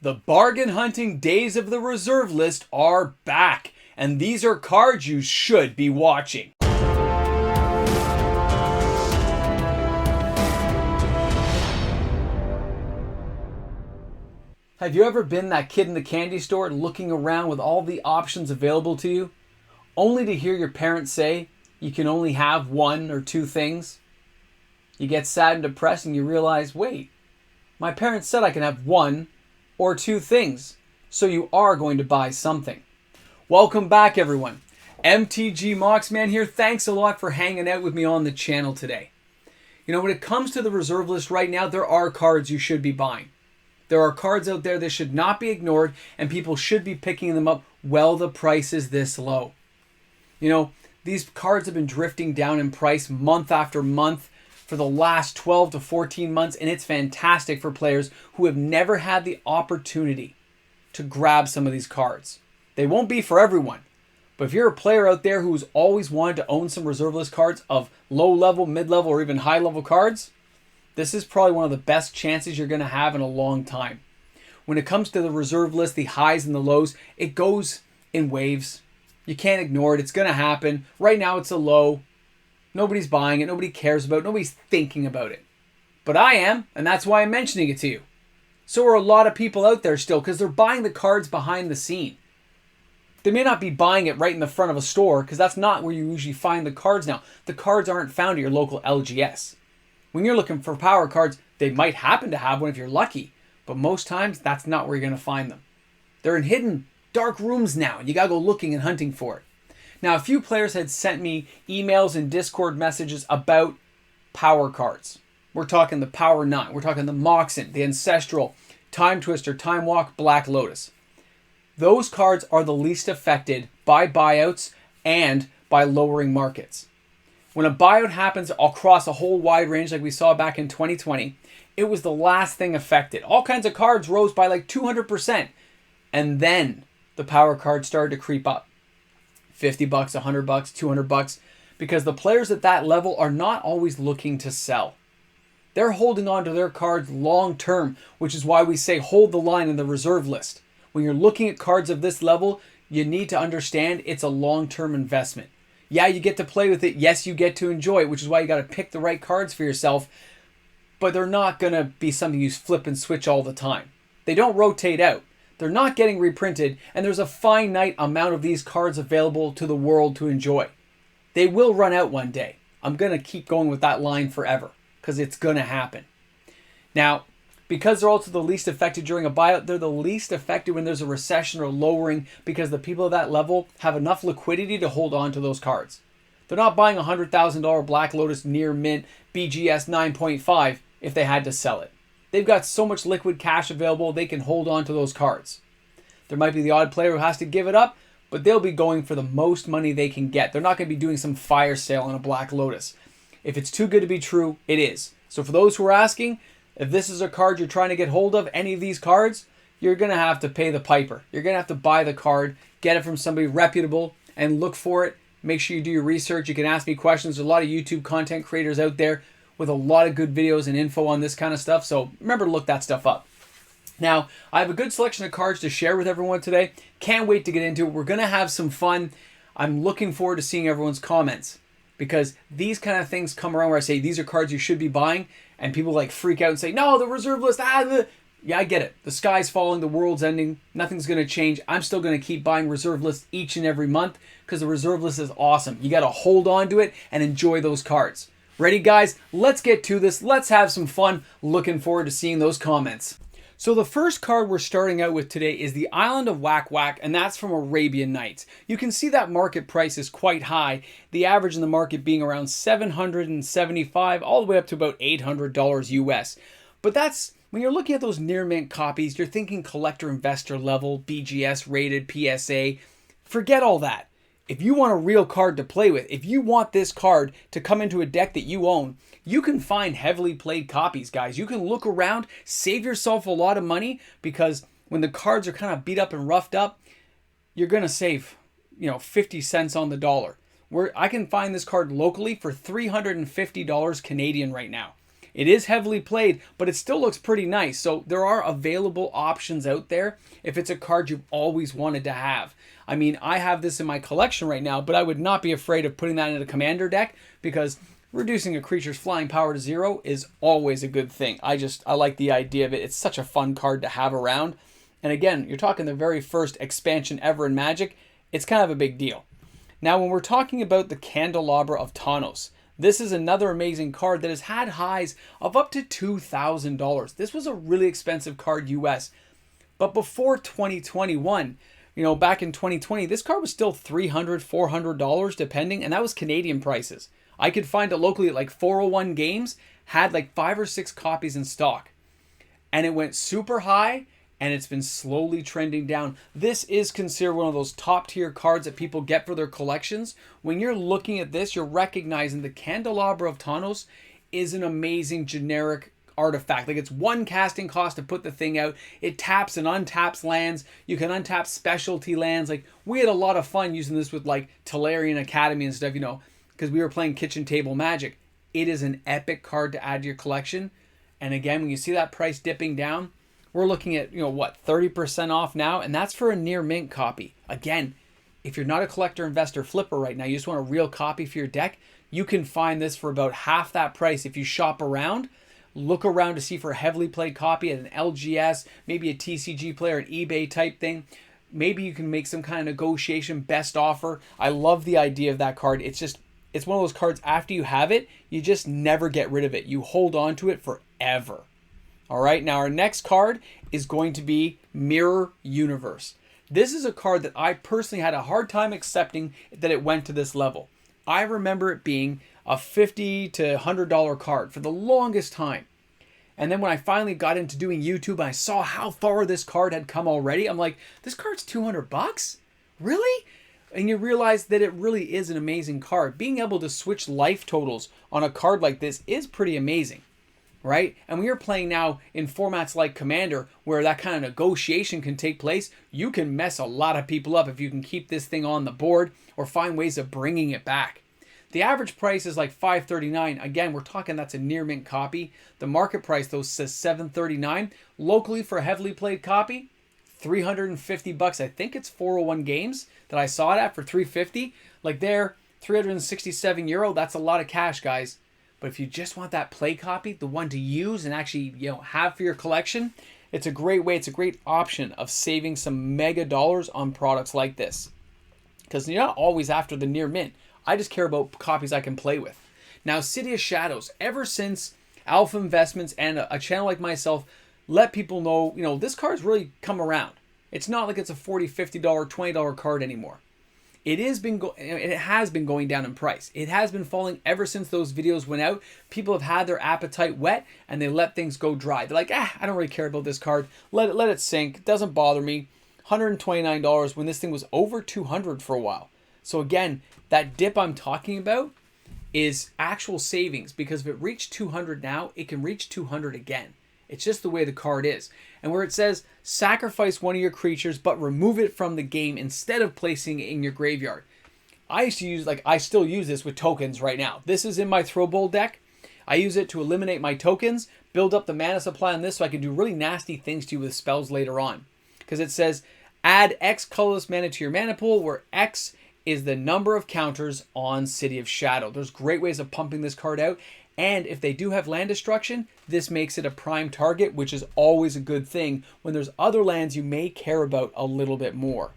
The bargain hunting days of the reserve list are back, and these are cards you should be watching. Have you ever been that kid in the candy store looking around with all the options available to you, only to hear your parents say you can only have one or two things? You get sad and depressed and you realize, wait, my parents said I can have one or two things, so you are going to buy something. Welcome back, everyone. MTG Moxman here. Thanks a lot for hanging out with me on the channel today. You know, when it comes to the reserve list right now, there are cards you should be buying. There are cards out there that should not be ignored, and people should be picking them up while the price is this low. You know, these cards have been drifting down in price month after month for the last 12 to 14 months, and it's fantastic for players who have never had the opportunity to grab some of these cards. They won't be for everyone, but if you're a player out there who's always wanted to own some reserve list cards of low level, mid level, or even high level cards, this is probably one of the best chances you're going to have in a long time. When it comes to the reserve list, the highs and the lows, it goes in waves. You can't ignore it. It's going to happen. Right now it's a low. Nobody's buying it. Nobody cares about it. Nobody's thinking about it. But I am, and that's why I'm mentioning it to you. So are a lot of people out there still, because they're buying the cards behind the scene. They may not be buying it right in the front of a store, because that's not where you usually find the cards now. The cards aren't found at your local LGS. When you're looking for power cards, they might happen to have one if you're lucky, but most times that's not where you're going to find them. They're in hidden, dark rooms now, and you got to go looking and hunting for it. Now, a few players had sent me emails and Discord messages about power cards. We're talking the Power 9. We're talking the Moxen, the Ancestral, Time Twister, Time Walk, Black Lotus. Those cards are the least affected by buyouts and by lowering markets. When a buyout happens across a whole wide range like we saw back in 2020, it was the last thing affected. All kinds of cards rose by like 200%. And then the power cards started to creep up. $50, $100, $200, because the players at that level are not always looking to sell. They're holding on to their cards long term, which is why we say hold the line in the reserve list. When you're looking at cards of this level, you need to understand it's a long-term investment. Yeah, you get to play with it. Yes, you get to enjoy it, which is why you got to pick the right cards for yourself. But they're not going to be something you flip and switch all the time. They don't rotate out. They're not getting reprinted, and there's a finite amount of these cards available to the world to enjoy. They will run out one day. I'm going to keep going with that line forever, because it's going to happen. Now, because they're also the least affected during a buyout, they're the least affected when there's a recession or lowering, because the people at that level have enough liquidity to hold on to those cards. They're not buying a $100,000 Black Lotus near mint BGS 9.5 if they had to sell it. They've got so much liquid cash available, they can hold on to those cards. There might be the odd player who has to give it up, but they'll be going for the most money they can get. They're not going to be doing some fire sale on a Black Lotus. If it's too good to be true, it is. So for those who are asking, if this is a card you're trying to get hold of, any of these cards, you're going to have to pay the piper. You're going to have to buy the card, get it from somebody reputable, and look for it. Make sure you do your research. You can ask me questions. There's a lot of YouTube content creators out there with a lot of good videos and info on this kind of stuff. So remember to look that stuff up. Now, I have a good selection of cards to share with everyone today. Can't wait to get into it. We're going to have some fun. I'm looking forward to seeing everyone's comments, because these kind of things come around where I say these are cards you should be buying, and people like freak out and say, no, the reserve list, Yeah, I get it. The sky's falling, the world's ending, nothing's going to change. I'm still going to keep buying reserve lists each and every month, because the reserve list is awesome. You got to hold on to it and enjoy those cards. Ready, guys? Let's get to this. Let's have some fun. Looking forward to seeing those comments. So the first card we're starting out with today is the Island of Wak Wak, and that's from Arabian Nights. You can see that market price is quite high, the average in the market being around $775 all the way up to about $800 US. But that's, when you're looking at those near mint copies, you're thinking collector investor level, BGS rated, PSA. Forget all that. If you want a real card to play with, if you want this card to come into a deck that you own, you can find heavily played copies, guys. You can look around, save yourself a lot of money, because when the cards are kind of beat up and roughed up, you're going to save, 50 cents on the dollar. Where I can find this card locally for $350 Canadian right now. It is heavily played, but it still looks pretty nice. So there are available options out there if it's a card you've always wanted to have. I mean, I have this in my collection right now, but I would not be afraid of putting that in a commander deck because reducing a creature's flying power to 0 is always a good thing. I like the idea of it. It's such a fun card to have around. And again, you're talking the very first expansion ever in Magic. It's kind of a big deal. Now, when we're talking about the Candelabra of Tawnos, this is another amazing card that has had highs of up to $2,000. This was a really expensive card US. But before 2021, back in 2020, this card was still $300, $400 depending, and that was Canadian prices. I could find it locally at like 401 Games, had like 5 or 6 copies in stock. And it went super high, and it's been slowly trending down. This is considered one of those top tier cards that people get for their collections. When you're looking at this, you're recognizing the Candelabra of Tawnos is an amazing generic artifact. Like, it's 1 casting cost to put the thing out. It taps and untaps lands. You can untap specialty lands. Like, we had a lot of fun using this with like Tolarian Academy and stuff, because we were playing kitchen table Magic. It is an epic card to add to your collection. And again, when you see that price dipping down, we're looking at, 30% off now, and that's for a near mint copy. Again, if you're not a collector, investor, flipper right now, you just want a real copy for your deck, you can find this for about half that price if you shop around. Look around to see for a heavily played copy at an LGS, maybe a TCG player, an eBay type thing. Maybe you can make some kind of negotiation, best offer. I love the idea of that card. It's one of those cards, after you have it, you just never get rid of it. You hold on to it forever. All right, now our next card is going to be Mirror Universe. This is a card that I personally had a hard time accepting that it went to this level. I remember it being a $50 to $100 card for the longest time. And then when I finally got into doing YouTube, I saw how far this card had come already. I'm like, this card's $200? Really? And you realize that it really is an amazing card. Being able to switch life totals on a card like this is pretty amazing. Right? And when you're playing now in formats like Commander, where that kind of negotiation can take place, you can mess a lot of people up if you can keep this thing on the board or find ways of bringing it back. The average price is like $5.39. Again, we're talking that's a near mint copy. The market price, though, says $7.39. Locally, for a heavily played copy, $350. I think it's 401 Games that I saw it at for $350. Like there, €367. That's a lot of cash, guys. But if you just want that play copy, the one to use and actually have for your collection, it's a great way. It's a great option of saving some mega dollars on products like this. Because you're not always after the near mint. I just care about copies I can play with. Now, City of Shadows, ever since Alpha Investments and a channel like myself let people know, this card's really come around. It's not like it's a $40, $50, $20 card anymore. It has been going down in price. It has been falling ever since those videos went out. People have had their appetite whet and they let things go dry. They're like, I don't really care about this card. Let it sink. It doesn't bother me. $129 when this thing was over $200 for a while. So again, that dip I'm talking about is actual savings, because if it reached $200 now, it can reach $200 again. It's just the way the card is. And where it says, sacrifice one of your creatures, but remove it from the game instead of placing it in your graveyard. I still use this with tokens right now. This is in my Throw Bowl deck. I use it to eliminate my tokens, build up the mana supply on this so I can do really nasty things to you with spells later on. Because it says, add X colorless mana to your mana pool, where X is the number of counters on City of Shadow. There's great ways of pumping this card out. And if they do have land destruction, this makes it a prime target, which is always a good thing when there's other lands you may care about a little bit more.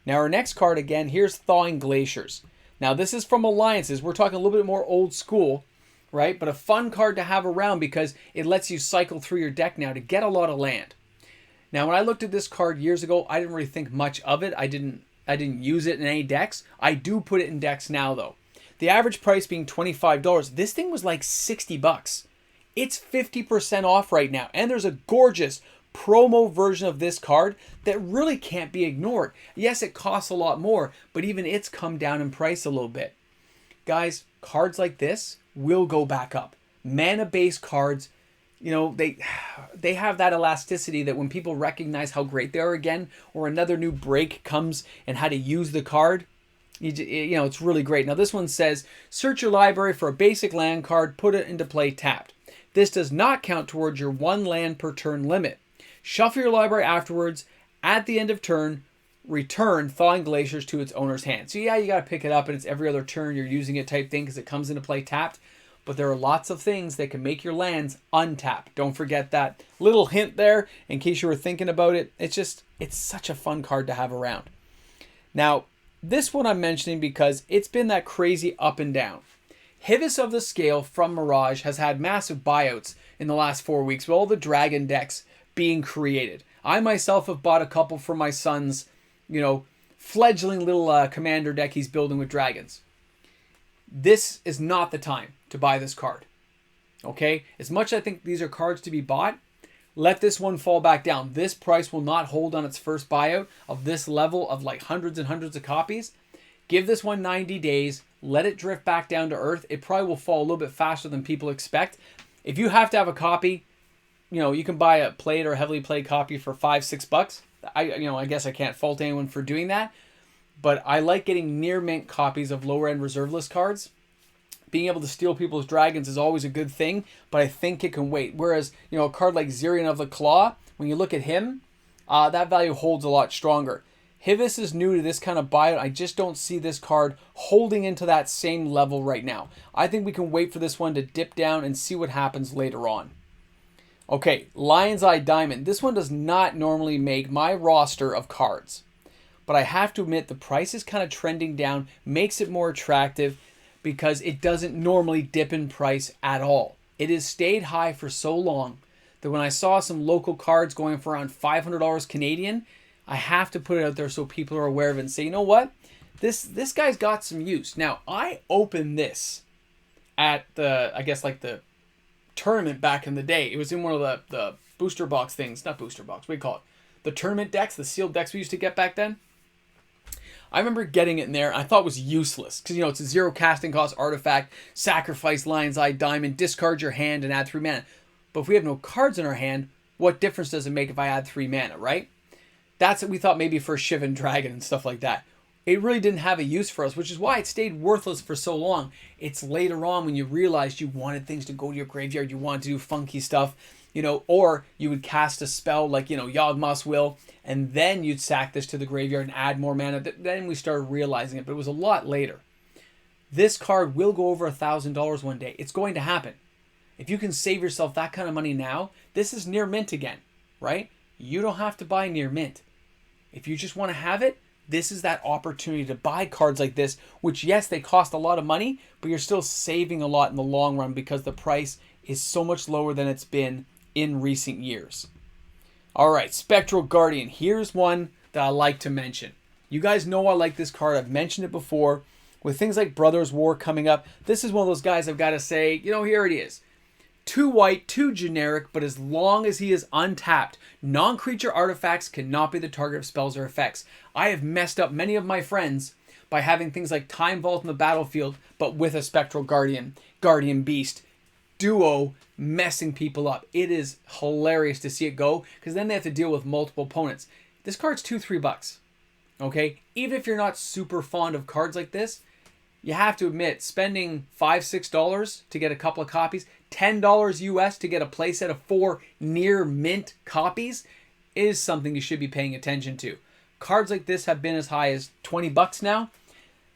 Now our next card, again, here's Thawing Glaciers. Now this is from Alliances. We're talking a little bit more old school, right? But a fun card to have around because it lets you cycle through your deck now to get a lot of land. Now when I looked at this card years ago, I didn't really think much of it. I didn't use it in any decks. I do put it in decks now though. The average price being $25. This thing was like $60. It's 50% off right now. And there's a gorgeous promo version of this card that really can't be ignored. Yes, it costs a lot more, but even it's come down in price a little bit. Guys, cards like this will go back up. Mana-based cards, they have that elasticity that when people recognize how great they are again, or another new break comes and how to use the card, it's really great. Now this one says, search your library for a basic land card, put it into play tapped. This does not count towards your 1 land per turn limit. Shuffle your library afterwards. At the end of turn, return Thawing Glaciers to its owner's hand. So yeah, you got to pick it up, and it's every other turn you're using it type thing because it comes into play tapped. But there are lots of things that can make your lands untapped. Don't forget that little hint there in case you were thinking about it. It's such a fun card to have around. Now, this one I'm mentioning because it's been that crazy up and down. Hivis of the Scale from Mirage has had massive buyouts in the last 4 weeks with all the dragon decks being created. I myself have bought a couple for my son's, fledgling little commander deck he's building with dragons. This is not the time to buy this card. Okay? As much as I think these are cards to be bought, let this one fall back down. This price will not hold on its first buyout of this level of like hundreds and hundreds of copies. Give this one 90 days. Let it drift back down to earth. It probably will fall a little bit faster than people expect. If you have to have a copy, you can buy a played or heavily played copy for $5-6. I guess I can't fault anyone for doing that. But I like getting near mint copies of lower end reserve list cards. Being able to steal people's dragons is always a good thing, but I think it can wait. Whereas, a card like Zirian of the Claw, when you look at him, that value holds a lot stronger. Hivis is new to this kind of buyout. I just don't see this card holding into that same level right now. I think we can wait for this one to dip down and see what happens later on. Okay, Lion's Eye Diamond. This one does not normally make my roster of cards. But I have to admit the price is kind of trending down, makes it more attractive because it doesn't normally dip in price at all. It has stayed high for so long that when I saw some local cards going for around $500 Canadian, I have to put it out there so people are aware of it and say, you know what? This guy's got some use. Now, I opened this at the tournament back in the day. It was in one of the booster box things. Not booster box, what do you call it? The tournament decks, the sealed decks we used to get back then. I remember getting it in there. I thought it was useless because, it's a 0 casting cost artifact. Sacrifice Lion's Eye Diamond, discard your hand, and add 3 mana. But if we have no cards in our hand, what difference does it make if I add 3 mana, right? That's what we thought maybe for Shivan Dragon and stuff like that. It really didn't have a use for us, which is why it stayed worthless for so long. It's later on when you realized you wanted things to go to your graveyard, you wanted to do funky stuff, or you would cast a spell like, Yawgmoth's Will, and then you'd sack this to the graveyard and add more mana. Then we started realizing it, but it was a lot later. This card will go over $1,000 one day. It's going to happen. If you can save yourself that kind of money now, this is near mint again, right? You don't have to buy near mint. If you just want to have it, this is that opportunity to buy cards like this, which, yes, they cost a lot of money, but you're still saving a lot in the long run because the price is so much lower than it's been in recent years. All right, Spectral Guardian. Here's one that I like to mention. You guys know I like this card. I've mentioned it before. With things like Brothers War coming up, this is one of those guys I've got to say, here it is. 2 white, 2 generic, but as long as he is untapped, non-creature artifacts cannot be the target of spells or effects. I have messed up many of my friends by having things like Time Vault in the battlefield, but with a Spectral Guardian, Guardian Beast, duo messing people up. It is hilarious to see it go, because then they have to deal with multiple opponents. This card's $2-3. Okay? Even if you're not super fond of cards like this, you have to admit, spending $5-6 to get a couple of copies, $10 US to get a playset of 4 near mint copies is something you should be paying attention to. Cards like this have been as high as $20 now.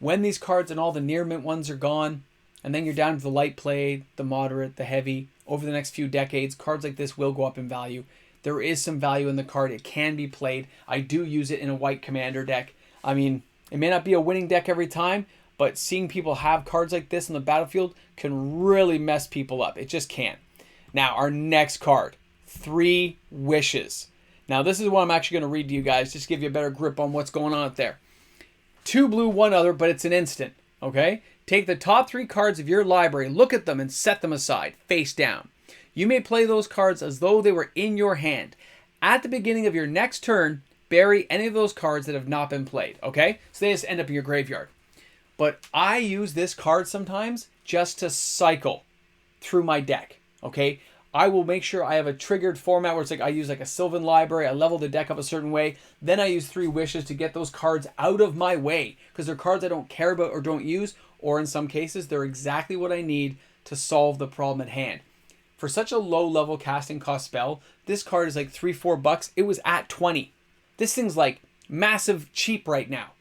When these cards and all the near mint ones are gone, and then you're down to the light played, the moderate, the heavy, over the next few decades, cards like this will go up in value. There is some value in the card. It can be played. I do use it in a white commander deck. I mean, it may not be a winning deck every time, but seeing people have cards like this on the battlefield can really mess people up. It just can. Now, our next card, 3 Wishes. Now, this is what I'm actually going to read to you guys, just to give you a better grip on what's going on out there. 2 blue, 1 other, but it's an instant, okay? Take the top 3 cards of your library, look at them, and set them aside, face down. You may play those cards as though they were in your hand. At the beginning of your next turn, bury any of those cards that have not been played, okay? So they just end up in your graveyard. But I use this card sometimes just to cycle through my deck, okay? I will make sure I have a triggered format where it's like I use like a Sylvan Library, I level the deck up a certain way, then I use 3 Wishes to get those cards out of my way because they're cards I don't care about or don't use, or in some cases, they're exactly what I need to solve the problem at hand. For such a low level casting cost spell, this card is like $3-4. It was at 20. This thing's like massive cheap right now.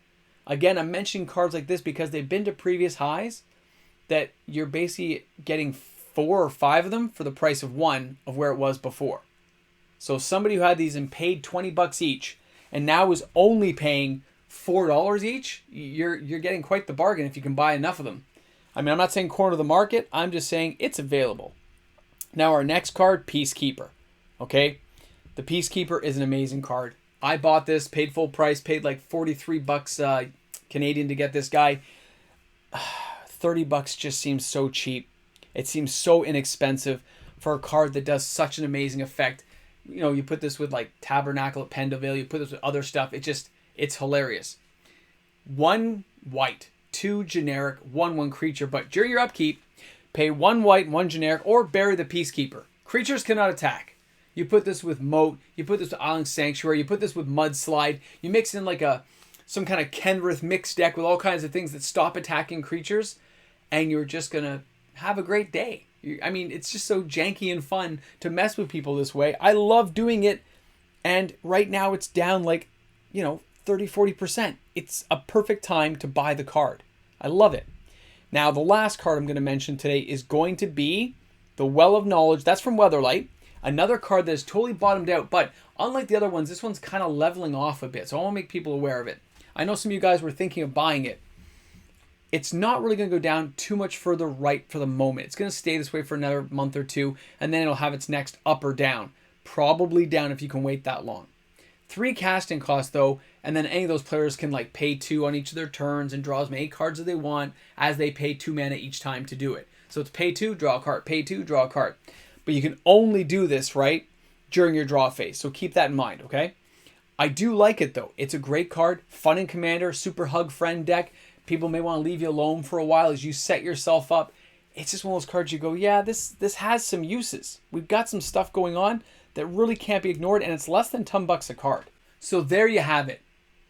Again, I'm mentioning cards like this because they've been to previous highs that you're basically getting 4 or 5 of them for the price of one of where it was before. So somebody who had these and paid $20 each and now is only paying $4 each, you're getting quite the bargain if you can buy enough of them. I mean, I'm not saying corner the market. I'm just saying it's available. Now our next card, Peacekeeper. Okay? The Peacekeeper is an amazing card. I bought this, paid full price, paid like $43 Canadian to get this guy. $30 just seems so cheap. It seems so inexpensive for a card that does such an amazing effect. You know, you put this with like Tabernacle at Pendlevale, you put this with other stuff. It's hilarious. 1 white, 2 generic, 1/1 creature. But during your upkeep, pay 1 white, 1 generic, or bury the Peacekeeper. Creatures cannot attack. You put this with Moat, you put this with Island Sanctuary, you put this with Mudslide. You mix in like some kind of Kenrith mixed deck with all kinds of things that stop attacking creatures, and you're just going to have a great day. I mean, it's just so janky and fun to mess with people this way. I love doing it, and right now it's down like, 30-40%. It's a perfect time to buy the card. I love it. Now, the last card I'm going to mention today is going to be the Well of Knowledge. That's from Weatherlight. Another card that is totally bottomed out, but unlike the other ones, this one's kind of leveling off a bit, so I want to make people aware of it. I know some of you guys were thinking of buying it. It's not really going to go down too much further right for the moment. It's going to stay this way for another month or two, and then it'll have its next up or down. Probably down if you can wait that long. 3 casting costs, though, and then any of those players can like pay 2 on each of their turns and draw as many cards as they want as they pay 2 mana each time to do it. So it's pay 2, draw a card, pay 2, draw a card. But you can only do this, right, during your draw phase. So keep that in mind, okay? I do like it, though. It's a great card. Fun in Commander, super hug friend deck. People may want to leave you alone for a while as you set yourself up. It's just one of those cards you go, yeah, this has some uses. We've got some stuff going on that really can't be ignored, and it's less than $10 a card. So there you have it.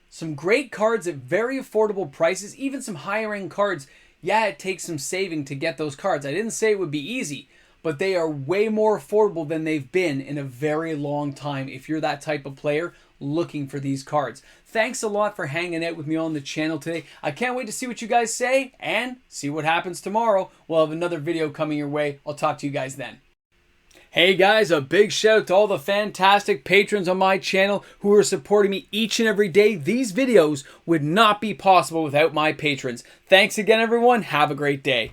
Some great cards at very affordable prices, even some higher end cards. Yeah, it takes some saving to get those cards. I didn't say it would be easy, but they are way more affordable than they've been in a very long time if you're that type of player looking for these cards. Thanks a lot for hanging out with me on the channel today. I can't wait to see what you guys say and see what happens tomorrow. We'll have another video coming your way. I'll talk to you guys then. Hey guys, a big shout out to all the fantastic patrons on my channel who are supporting me each and every day. These videos would not be possible without my patrons. Thanks again, everyone. Have a great day.